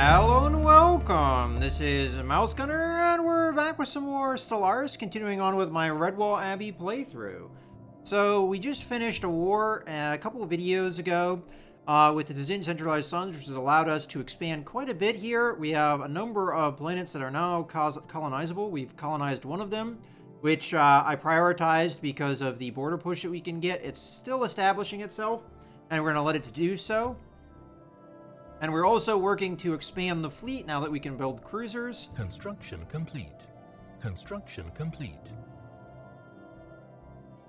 Hello and welcome! This is Mouse Gunner, and we're back with some more Stellaris, continuing on with my Redwall Abbey playthrough. So, we just finished a war a couple of videos ago with the Decentralized Suns, which has allowed us to expand quite a bit here. We have a number of planets that are now colonizable. We've colonized one of them, which I prioritized because of the border push that we can get. It's still establishing itself, and we're going to let it do so. And we're also working to expand the fleet now that we can build cruisers. Construction complete. Construction complete.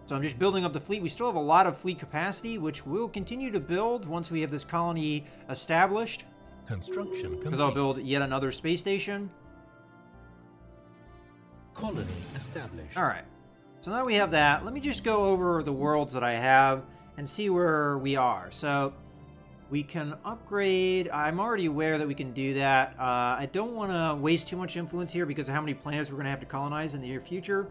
So I'm just building up the fleet. We still have a lot of fleet capacity, which we'll continue to build once we have this colony established. Construction complete. Because I'll build yet another space station. Colony established. Alright. So now that we have that, let me just go over the worlds that I have and see where we are. So we can upgrade. I'm already aware that we can do that. I don't want to waste too much influence here because of how many planets we're going to have to colonize in the near future.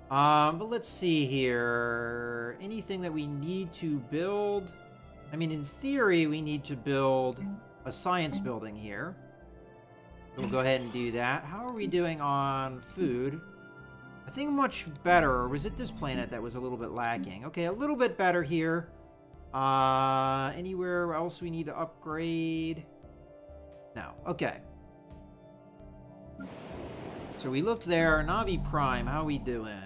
But let's see here. Anything that we need to build? I mean, in theory, we need to build a science building here. We'll go ahead and do that. How are we doing on food? I think much better. Or was it this planet that was a little bit lacking? Okay, a little bit better here. Anywhere else we need to upgrade? No. Okay. So we looked there. Navi Prime, how we doing?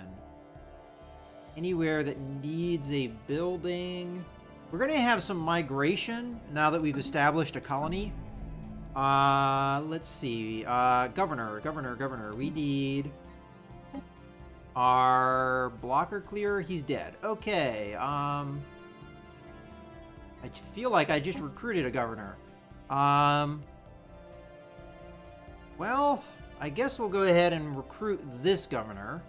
Anywhere that needs a building? We're going to have some migration now that we've established a colony. Let's see. Governor. We need our blocker clear. He's dead. Okay. I feel like I just recruited a governor. Well, I guess we'll go ahead and recruit this governor.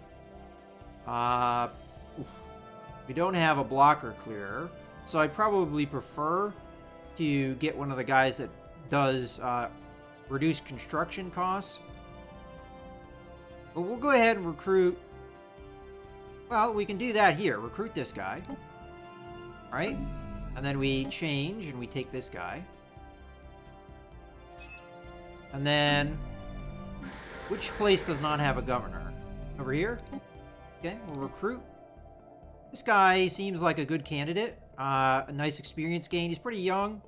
We don't have a blocker clearer, so I probably prefer to get one of the guys that does reduce construction costs. But we'll go ahead and recruit. Well, we can do that here. Recruit this guy. All right. And then we change, and we take this guy. And then, which place does not have a governor? Over here? Okay, we'll recruit. This guy seems like a good candidate. A nice experience gain. He's pretty young.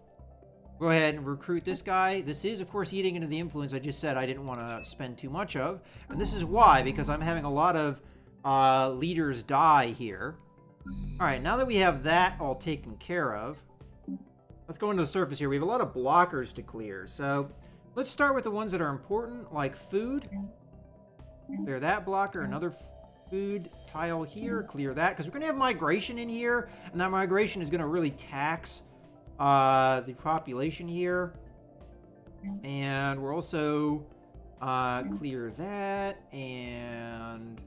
Go ahead and recruit this guy. This is, of course, eating into the influence I just said I didn't want to spend too much of. And this is why, because I'm having a lot of leaders die here. Alright, now that we have that all taken care of, let's go into the surface here. We have a lot of blockers to clear, so let's start with the ones that are important, like food. Clear that blocker, another food tile here, clear that, because we're going to have migration in here, and that migration is going to really tax the population here. And we're also clear that, and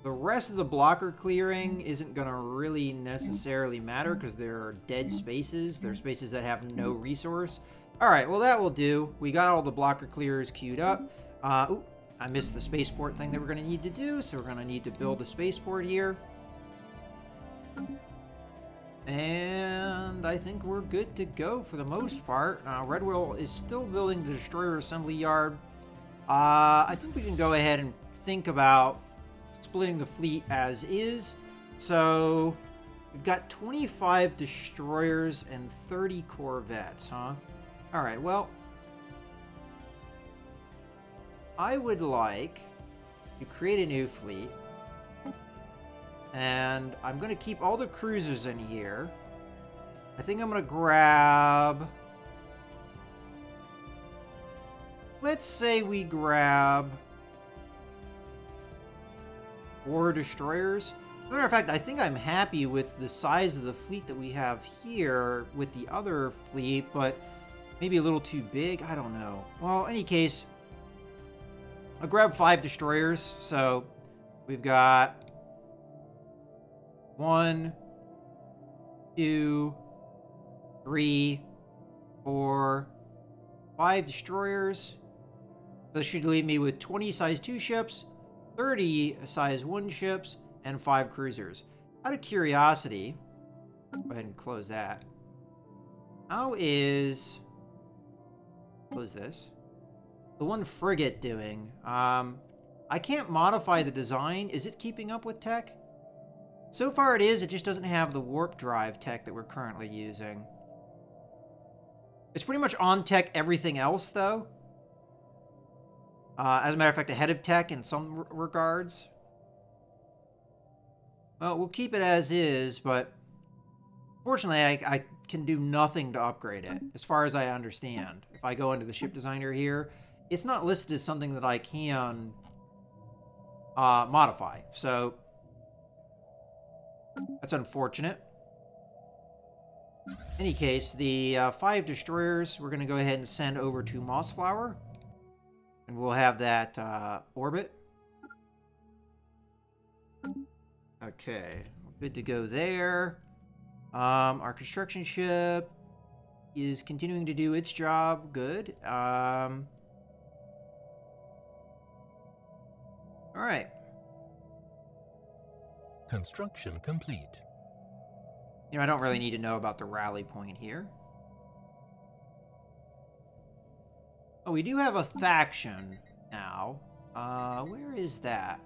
the rest of the blocker clearing isn't going to really necessarily matter because they're dead spaces. They're spaces that have no resource. Alright, well that will do. We got all the blocker clearers queued up. Ooh, I missed the spaceport thing that we're going to need to do, so we're going to need to build a spaceport here. And I think we're good to go for the most part. Redwall is still building the destroyer assembly yard. I think we can go ahead and think about splitting the fleet as is. So we've got 25 destroyers and 30 corvettes, huh? Alright, well, I would like to create a new fleet, and I'm going to keep all the cruisers in here. I think I'm going to grab, let's say we grab 4 destroyers. As a matter of fact, I think I'm happy with the size of the fleet that we have here with the other fleet, but maybe a little too big. I don't know. Well, in any case, I'll grab 5 destroyers. So we've got 1, 2, 3, 4, 5 destroyers. This should leave me with 20 size 2 ships, 30 size 1 ships, and 5 cruisers. Out of curiosity, go ahead and close that. How is close this. The one frigate doing? I can't modify the design. Is it keeping up with tech? So far it is, it just doesn't have the warp drive tech that we're currently using. It's pretty much on tech everything else, though. As a matter of fact, ahead of tech in some regards. Well, we'll keep it as is, but fortunately, I can do nothing to upgrade it, as far as I understand. If I go into the ship designer here, it's not listed as something that I can modify. So that's unfortunate. In any case, the 5 destroyers we're going to go ahead and send over to Mossflower. And we'll have that orbit. Okay, good to go there. Our construction ship is continuing to do its job. Good. All right. Construction complete. You know, I don't really need to know about the rally point here. Oh, we do have a faction now. Where is that?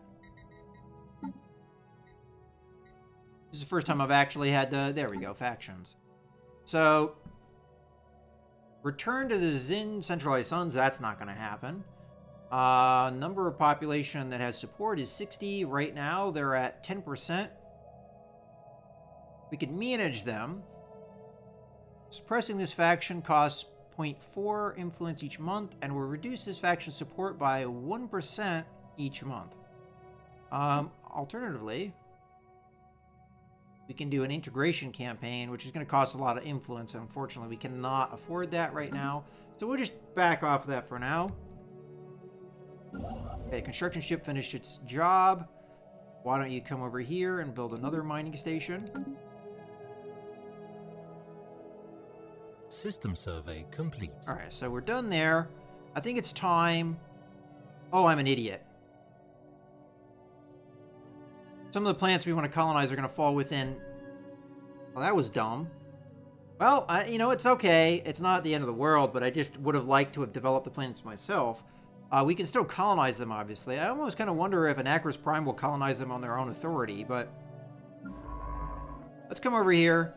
This is the first time I've actually had the... There we go, factions. So, return to the Zin Centralized Suns, that's not going to happen. Number of population that has support is 60. Right now, they're at 10%. We can manage them. Suppressing this faction costs 0.4 influence each month, and will reduce this faction support by 1% each month. Alternatively, we can do an integration campaign, which is going to cost a lot of influence. Unfortunately, we cannot afford that right now, so we'll just back off of that for now. Okay, construction ship finished its job. Why don't you come over here and build another mining station? System survey complete. Alright, so we're done there. I think it's time... Oh, I'm an idiot. Some of the planets we want to colonize are going to fall within... Well, that was dumb. Well, you know, it's okay. It's not the end of the world, but I just would have liked to have developed the planets myself. We can still colonize them, obviously. I almost kind of wonder if an Acris Prime will colonize them on their own authority, but... Let's come over here.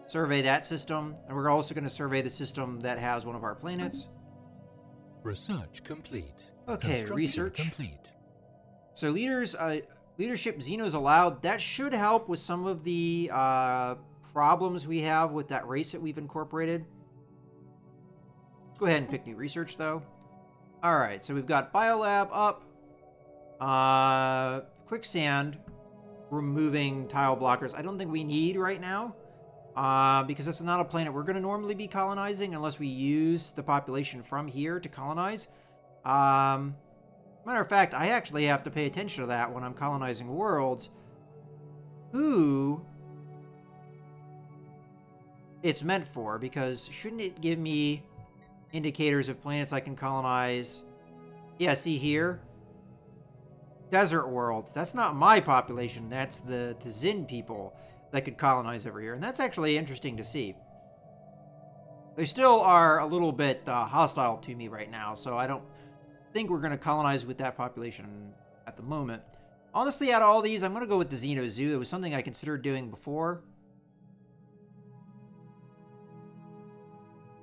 Survey that system, and we're also going to survey the system that has one of our planets. Research complete. Okay, research complete. So leadership Xenos allowed. That should help with some of the problems we have with that race that we've incorporated. Let's go ahead and pick new research, though. All right, so we've got Biolab up. Quicksand, removing tile blockers. I don't think we need right now. Because that's not a planet we're going to normally be colonizing unless we use the population from here to colonize. Matter of fact, I actually have to pay attention to that when I'm colonizing worlds. Who it's meant for, because shouldn't it give me indicators of planets I can colonize? Yeah, see here? Desert world. That's not my population. That's the Zin people that could colonize over here. And that's actually interesting to see. They still are a little bit hostile to me right now, so I don't think we're going to colonize with that population at the moment. Honestly, out of all these, I'm going to go with the Xeno Zoo. It was something I considered doing before.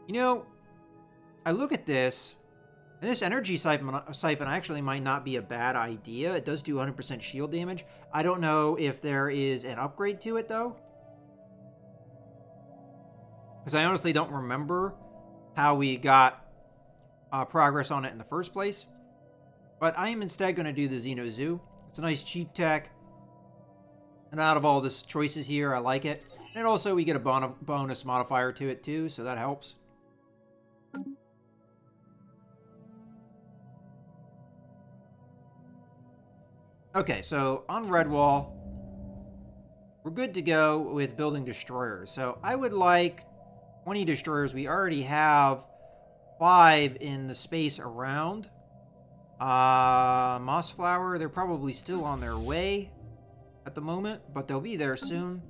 You know, I look at this, and this energy siphon actually might not be a bad idea. It does do 100% shield damage. I don't know if there is an upgrade to it, though. Because I honestly don't remember how we got progress on it in the first place. But I am instead going to do the Xeno Zoo. It's a nice cheap tech. And out of all the choices here, I like it. And also, we get a bonus modifier to it, too, so that helps. Okay, so on Redwall, we're good to go with building destroyers. So I would like 20 destroyers. We already have 5 in the space around. Mossflower, they're probably still on their way at the moment, but they'll be there soon.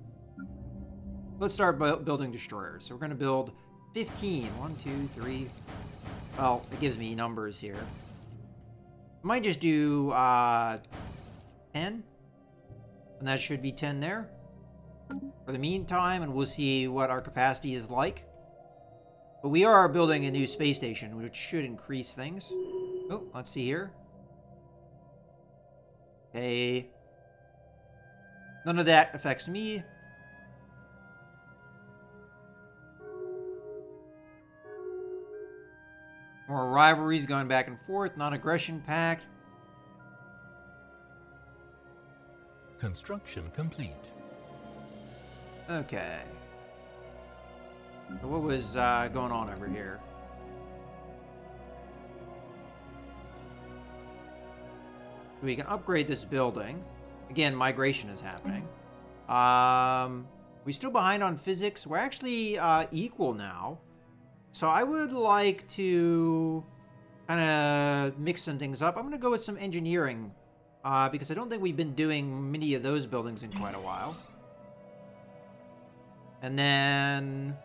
Let's start building destroyers. So we're going to build 15. 1, 2, 3, Well, it gives me numbers here. Might just do 10. And that should be 10 there. For the meantime, and we'll see what our capacity is like. But we are building a new space station, which should increase things. Oh, let's see here. Okay. None of that affects me. More rivalries going back and forth. Non-aggression pact. Construction complete. Okay. So what was going on over here? We can upgrade this building. Again, migration is happening. We're still behind on physics. We're actually equal now. So I would like to kind of mix some things up. I'm going to go with some engineering because I don't think we've been doing many of those buildings in quite a while. And then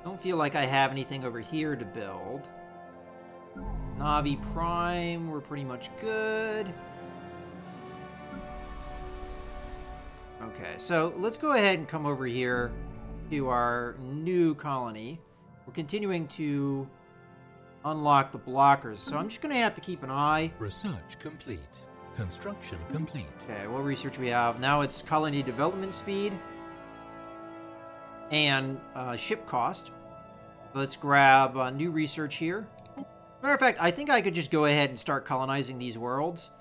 don't feel like I have anything over here to build. Navi Prime, we're pretty much good. Okay, so let's go ahead and come over here to our new colony. We're continuing to unlock the blockers, so I'm just going to have to keep an eye. Research complete. Construction complete. Okay, what research we have? Now it's colony development speed and ship cost. Let's grab new research here. Matter of fact, I think I could just go ahead and start colonizing these worlds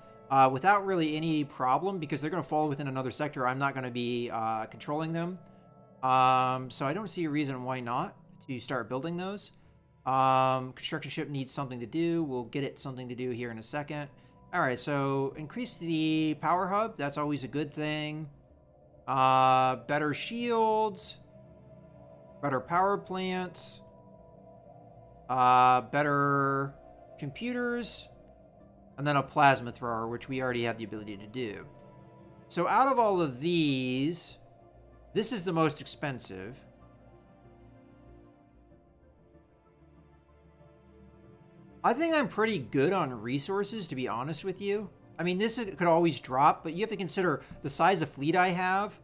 without really any problem because they're going to fall within another sector. I'm not going to be controlling them. So I don't see a reason why not to start building those. Construction ship needs something to do. We'll get it something to do here in a second. All right, so increase the power hub. That's always a good thing. Better shields. Better power plants. Better computers. And then a plasma thrower, which we already have the ability to do. So out of all of these, this is the most expensive. I think I'm pretty good on resources, to be honest with you. I mean, this could always drop, but you have to consider the size of fleet I have,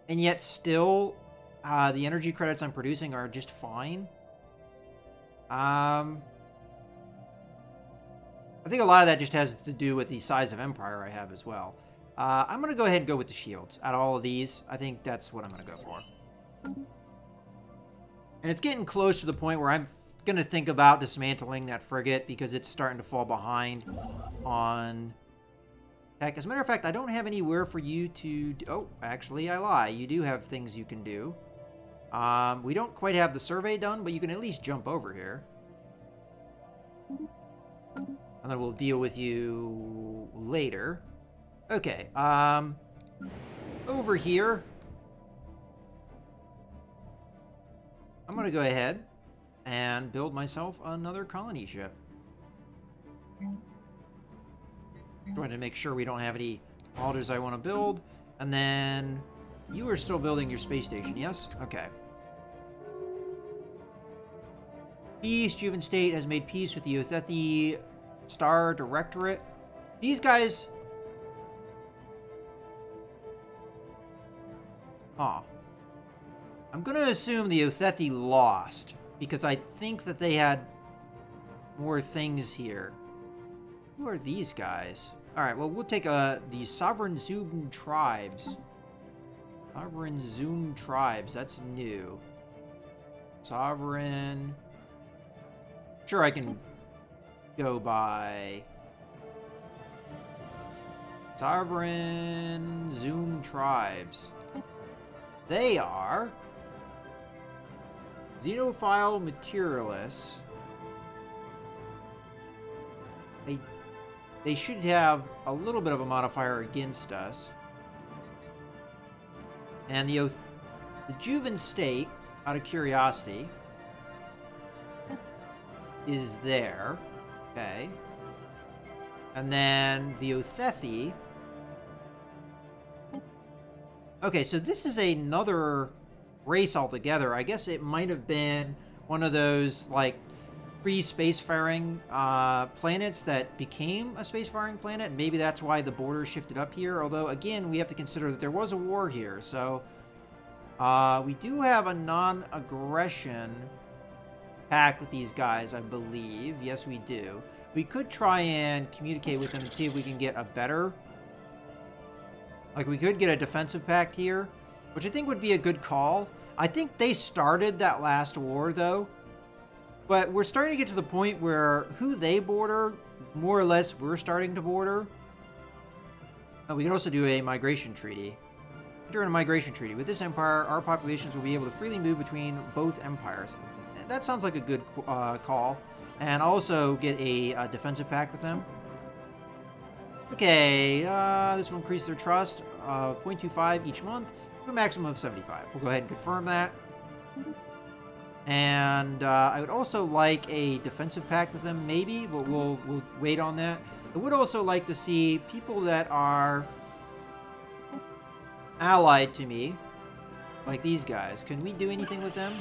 and yet still, the energy credits I'm producing are just fine. I think a lot of that just has to do with the size of empire I have as well. I'm going to go ahead and go with the shields. Out of all of these, I think that's what I'm going to go for. And it's getting close to the point where I'm going to think about dismantling that frigate because it's starting to fall behind on tech. As a matter of fact, I don't have anywhere for you to... Oh, actually, I lie. You do have things you can do. We don't quite have the survey done, but you can at least jump over here. And then we'll deal with you later. Okay, over here, I'm going to go ahead and build myself another colony ship. Trying to make sure we don't have any altars I want to build. And then you are still building your space station, yes? Okay. Peace. Juven State has made peace with the Othethi Star Directorate. These guys... Huh. I'm going to assume the Othethi lost, because I think that they had more things here. Who are these guys? Alright, well, we'll take the Sovereign Zoom Tribes. Sovereign Zoom Tribes, that's new. Sovereign... Sure, I can go by... Sovereign Zoom Tribes. They are Xenophile Materialists. They should have a little bit of a modifier against us. And the Juven State, out of curiosity, is there. Okay. And then the Othethi. Okay, so this is another race altogether. I guess it might have been one of those, like, pre-spacefaring planets that became a spacefaring planet. Maybe that's why the border shifted up here. Although, again, we have to consider that there was a war here. So, we do have a non-aggression pact with these guys, I believe. Yes, we do. We could try and communicate with them and see if we can get a better... Like, we could get a defensive pact here, which I think would be a good call. I think they started that last war, though. But we're starting to get to the point where who they border, more or less, we're starting to border. We can also do a migration treaty. During a migration treaty, with this empire, our populations will be able to freely move between both empires. That sounds like a good call. And also get a defensive pact with them. Okay, this will increase their trust of 0.25 each month to a maximum of 75. We'll go ahead and confirm that. And I would also like a defensive pact with them, maybe, but we'll wait on that. I would also like to see people that are allied to me, like these guys. Can we do anything with them?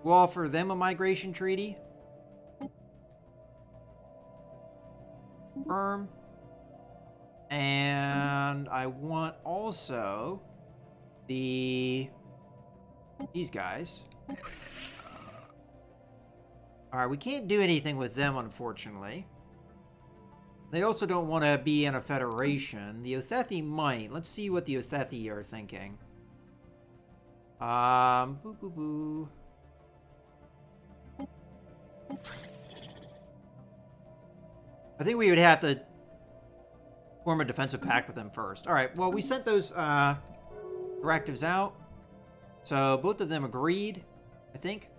We'll offer them a migration treaty. Firm. And I want also these guys. Alright, we can't do anything with them, unfortunately. They also don't want to be in a federation. The Othethi might. Let's see what the Othethi are thinking. Boo boo boo. I think we would have to form a defensive pact with them first. Alright, well, we sent those directives out. So both of them agreed, I think.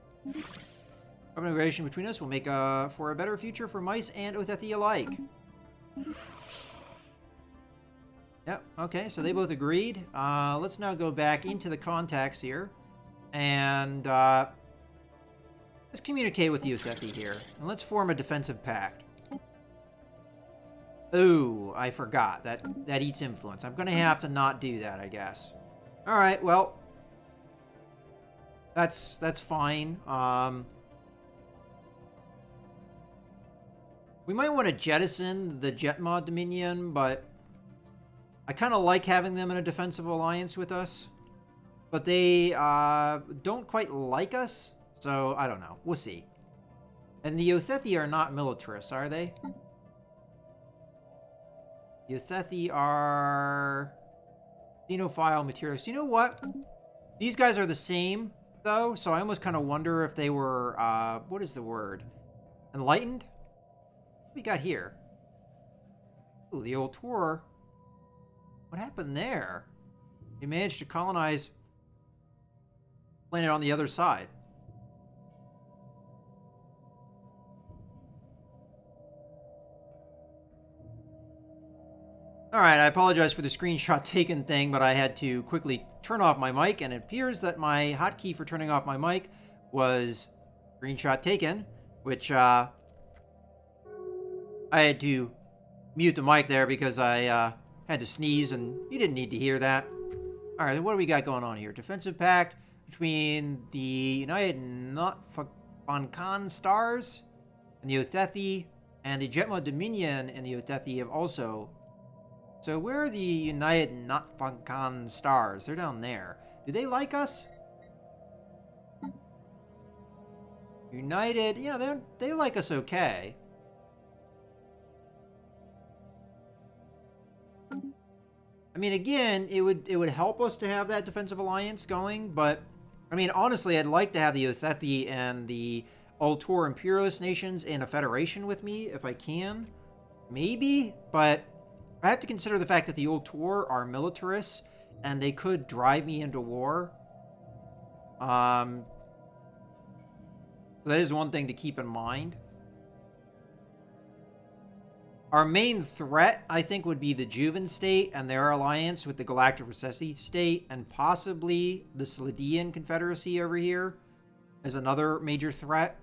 Collaboration between us will make for a better future for mice and Othethi alike. Yep, okay, so they both agreed. Let's now go back into the contacts here. And let's communicate with the Othethi here. And let's form a defensive pact. Ooh, I forgot. That eats influence. I'm going to have to not do that, I guess. Alright, well. That's fine. We might want to jettison the Jetmod Dominion, but I kind of like having them in a defensive alliance with us. But they don't quite like us, so I don't know. We'll see. And the Othethi are not militarists, are they? The Othethi are xenophile materialists. You know what? These guys are the same, though, so I almost kind of wonder if they were, what is the word? Enlightened? What we got here? Ooh, the old tour. What happened there? They managed to colonize the planet on the other side. Alright, I apologize for the screenshot taken thing, but I had to quickly turn off my mic, and it appears that my hotkey for turning off my mic was screenshot taken, which I had to mute the mic there because I had to sneeze, and you didn't need to hear that. Alright, what do we got going on here? Defensive pact between the United Notfankan Stars and the Othethi, and the Jetmod Dominion and the Othethi have also... So where are the United Notfankan Stars? They're down there. Do they like us? United, yeah, they like us okay. I mean, again, it would help us to have that defensive alliance going, but I mean, honestly, I'd like to have the Othethi and the Ultor Imperialist nations in a federation with me if I can. Maybe, but I have to consider the fact that the Ultor are militarists and they could drive me into war. So that is one thing to keep in mind. Our main threat, I think, would be the Juvan state and their alliance with the Galactic Recessi state, and possibly the Sladian Confederacy over here as another major threat.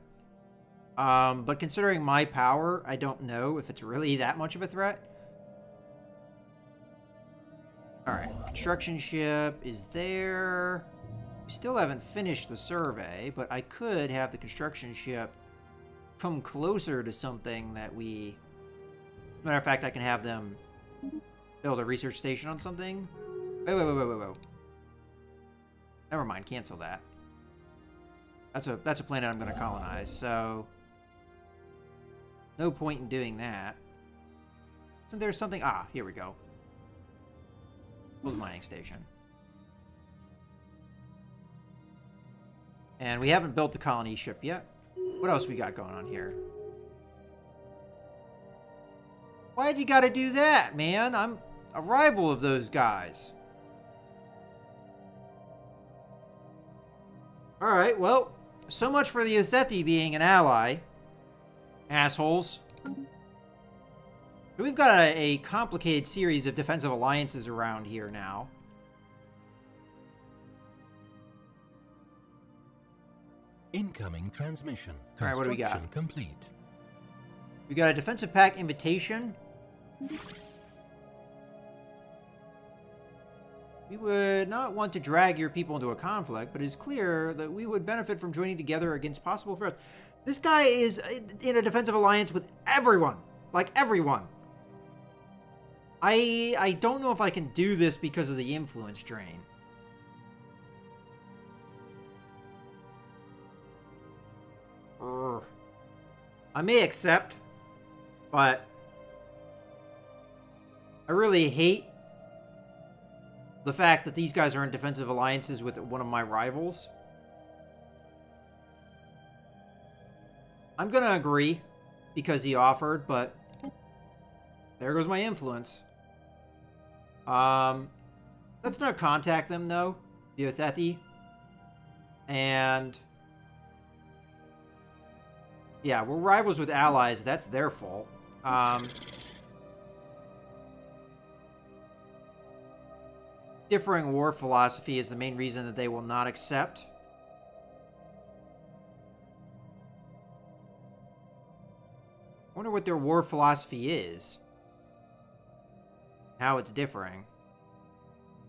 But considering my power, I don't know if it's really that much of a threat. Alright, construction ship is there. We still haven't finished the survey, but I could have the construction ship come closer to something that we... As a matter of fact, I can have them build a research station on something. Wait. Never mind, cancel that. That's a planet I'm going to colonize, so... No point in doing that. Isn't there something... Ah, here we go. Build a mining station. And we haven't built the colony ship yet. What else we got going on here? Why'd you gotta do that, man? I'm a rival of those guys. Alright, well, so much for the Uthethi being an ally. Assholes. We've got a complicated series of defensive alliances around here now. Incoming transmission. Alright, what do we got? Construction complete. We got a defensive pack invitation. We would not want to drag your people into a conflict, but it is clear that we would benefit from joining together against possible threats. This guy is in a defensive alliance with everyone. Like, everyone. I don't know if I can do this because of the influence drain. I may accept, but I really hate the fact that these guys are in defensive alliances with one of my rivals. I'm gonna agree because he offered, but there goes my influence. Let's not contact them though, the Uthethi. And yeah, we're rivals with allies. That's their fault. Differing war philosophy is the main reason that they will not accept. I wonder what their war philosophy is. How it's differing.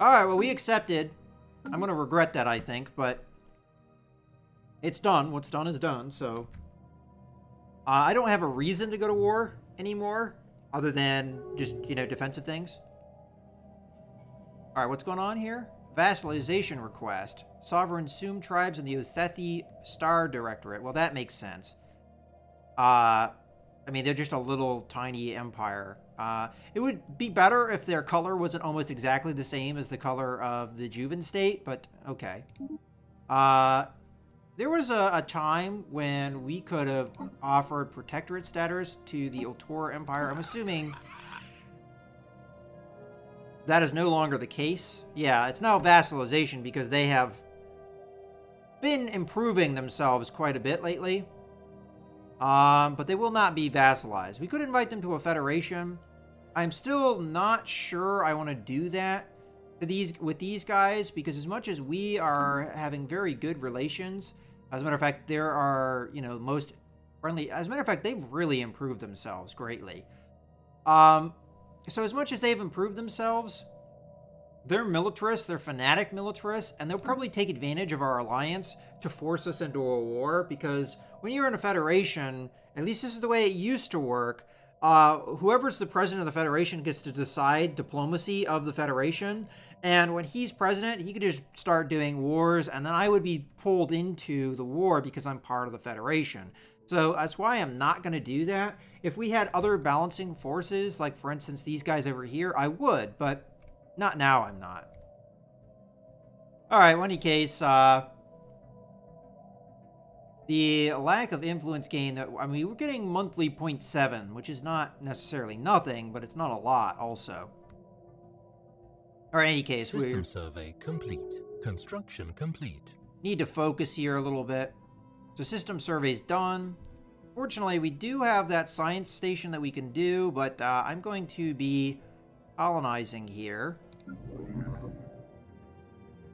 Alright, well, we accepted. I'm going to regret that, I think, but it's done. What's done is done, so... I don't have a reason to go to war anymore, other than just, you know, defensive things. Alright, what's going on here? Vassalization request. Sovereign Sum tribes in the Uthethi Star Directorate. Well, that makes sense. I mean, they're just a little tiny empire. It would be better if their color wasn't almost exactly the same as the color of the Juven state, but okay. There was a time when we could have offered protectorate status to the Otor Empire. I'm assuming that is no longer the case. Yeah, it's now vassalization because they have been improving themselves quite a bit lately. But they will not be vassalized. We could invite them to a federation. I'm still not sure I want to do that with these guys, because as much as we are having very good relations, as a matter of fact, there are, you know, most friendly. As a matter of fact, they've really improved themselves greatly. So as much as they've improved themselves, they're militarists, they're fanatic militarists, and they'll probably take advantage of our alliance to force us into a war, because when you're in a federation, at least this is the way it used to work, whoever's the president of the federation gets to decide diplomacy of the federation, and when he's president, he could just start doing wars, and then I would be pulled into the war because I'm part of the federation. So that's why I'm not going to do that. If we had other balancing forces, like for instance these guys over here, I would, but not now, I'm not. Alright, well, in any case, the lack of influence gain, I mean, we're getting monthly 0.7, which is not necessarily nothing, but it's not a lot also. Or in any case, System survey complete. Construction complete. Need to focus here a little bit. So system survey's done. Fortunately, we do have that science station that we can do, but I'm going to be colonizing here.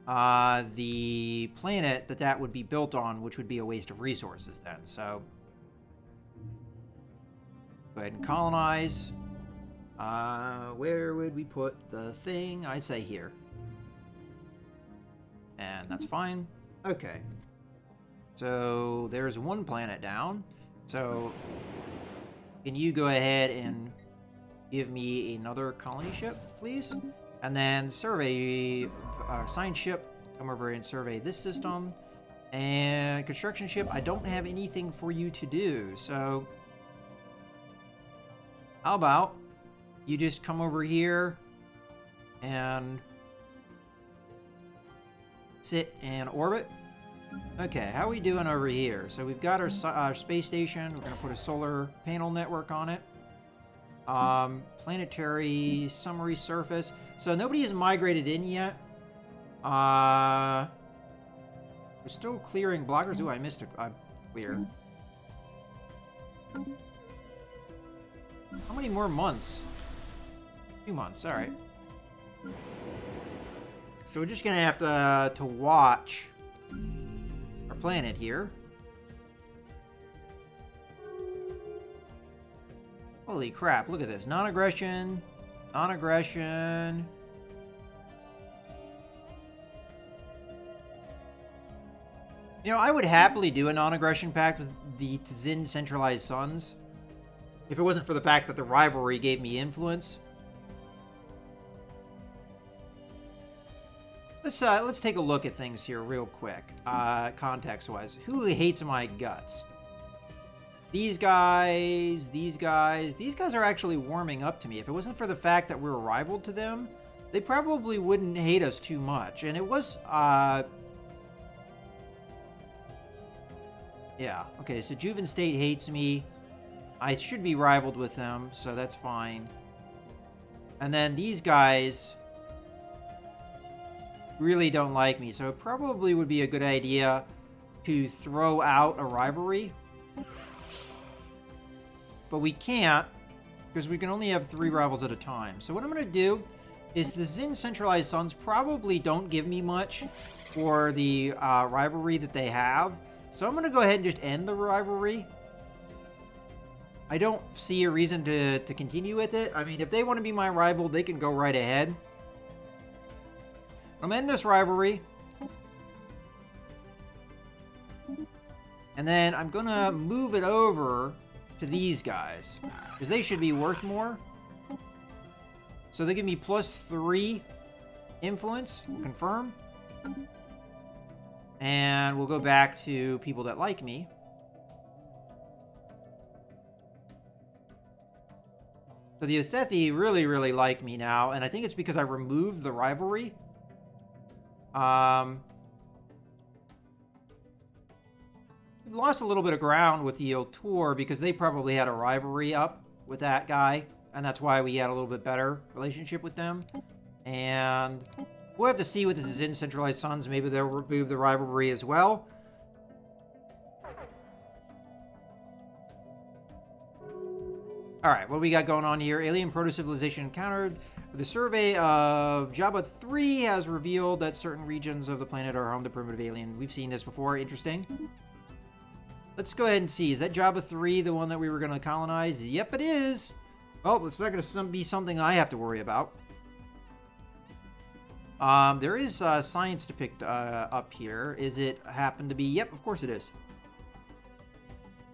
The planet that would be built on, which would be a waste of resources then. So go ahead and colonize. Where would we put the thing? I'd say here. And that's fine. Okay. So there's one planet down. So can you go ahead and give me another colony ship, please? And then survey, science ship, come over and survey this system. And construction ship, I don't have anything for you to do, so how about you just come over here and sit in orbit? Okay, how are we doing over here? So we've got our space station. We're going to put a solar panel network on it. Planetary summary surface. So nobody has migrated in yet. We're still clearing blockers. Ooh, I missed a clear. How many more months? 2 months, alright. So we're just gonna have to watch our planet here. Holy crap, look at this. Non-aggression, non-aggression. You know, I would happily do a non-aggression pact with the Tzin centralized suns if it wasn't for the fact that the rivalry gave me influence. Let's take a look at things here real quick, context-wise. Who hates my guts? These guys are actually warming up to me. If it wasn't for the fact that we're a rival to them, they probably wouldn't hate us too much. And it was, yeah, okay, so Juven State hates me. I should be rivaled with them, so that's fine. And then these guys really don't like me, so it probably would be a good idea to throw out a rivalry. But we can't, because we can only have 3 rivals at a time. So what I'm going to do is the Tzin centralized suns probably don't give me much for the rivalry that they have. So I'm going to go ahead and just end the rivalry. I don't see a reason to continue with it. I mean, if they want to be my rival, they can go right ahead. I'm going to end this rivalry. And then I'm going to move it over to these guys, because they should be worth more. So they give me +3 influence. We'll confirm. And we'll go back to people that like me. So the Othethi really, really like me now, and I think it's because I removed the rivalry. We've lost a little bit of ground with the Otur because they probably had a rivalry up with that guy, and that's why we had a little bit better relationship with them. And we'll have to see what this is in Centralized Suns. Maybe they'll remove the rivalry as well. Alright, what we got going on here? Alien proto-civilization encountered. The survey of Jabba 3 has revealed that certain regions of the planet are home to primitive alien. We've seen this before. Interesting. Let's go ahead and see. Is that Jabba 3 the one that we were going to colonize? Yep, it is. Oh, it's not going to be something I have to worry about. There is science to pick up here. Is it happen to be? Yep, of course it is.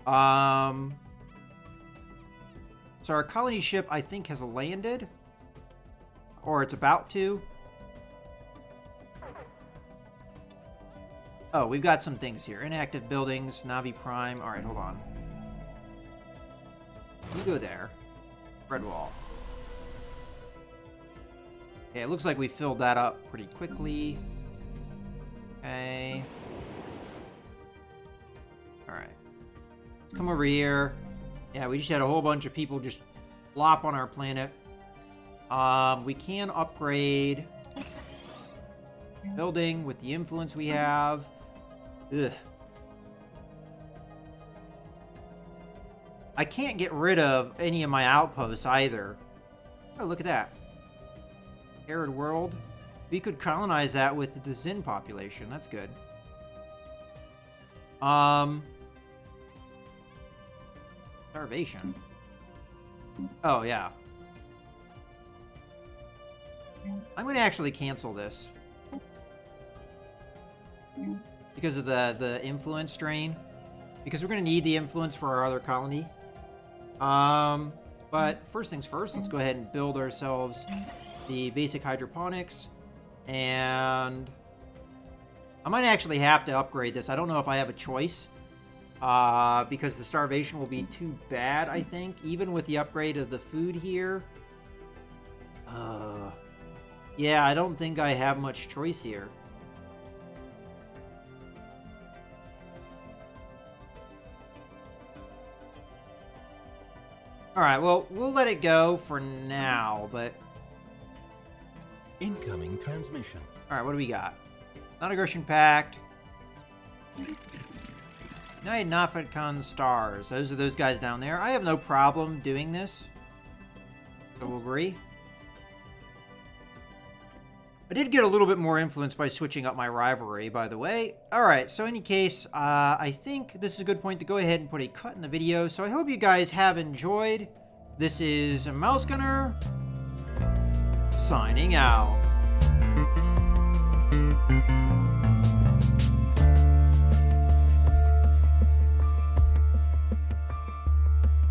So our colony ship, I think, has landed. Or it's about to. Oh, we've got some things here. Inactive buildings, Navi Prime. Alright, hold on. You go there. Redwall. Okay, it looks like we filled that up pretty quickly. Okay. Alright. Come over here. Yeah, we just had a whole bunch of people just flop on our planet. We can upgrade building with the influence we have. Ugh. I can't get rid of any of my outposts either. Oh, look at that. Arid world. We could colonize that with the Tzin population. That's good. Starvation. Oh, yeah. I'm going to actually cancel this. because of the influence drain. Because we're going to need the influence for our other colony. But first things first, let's go ahead and build ourselves the basic hydroponics. And I might actually have to upgrade this. I don't know if I have a choice. Because the starvation will be too bad, I think. Even with the upgrade of the food here. Yeah, I don't think I have much choice here. Alright, well, we'll let it go for now, but... Incoming transmission. Alright, what do we got? Non-aggression pact. United Nafadcon stars. Those are those guys down there. I have no problem doing this. So we'll agree. I did get a little bit more influence by switching up my rivalry, by the way. Alright, so in any case, I think this is a good point to go ahead and put a cut in the video. So I hope you guys have enjoyed. This is Mouse Gunner, signing out.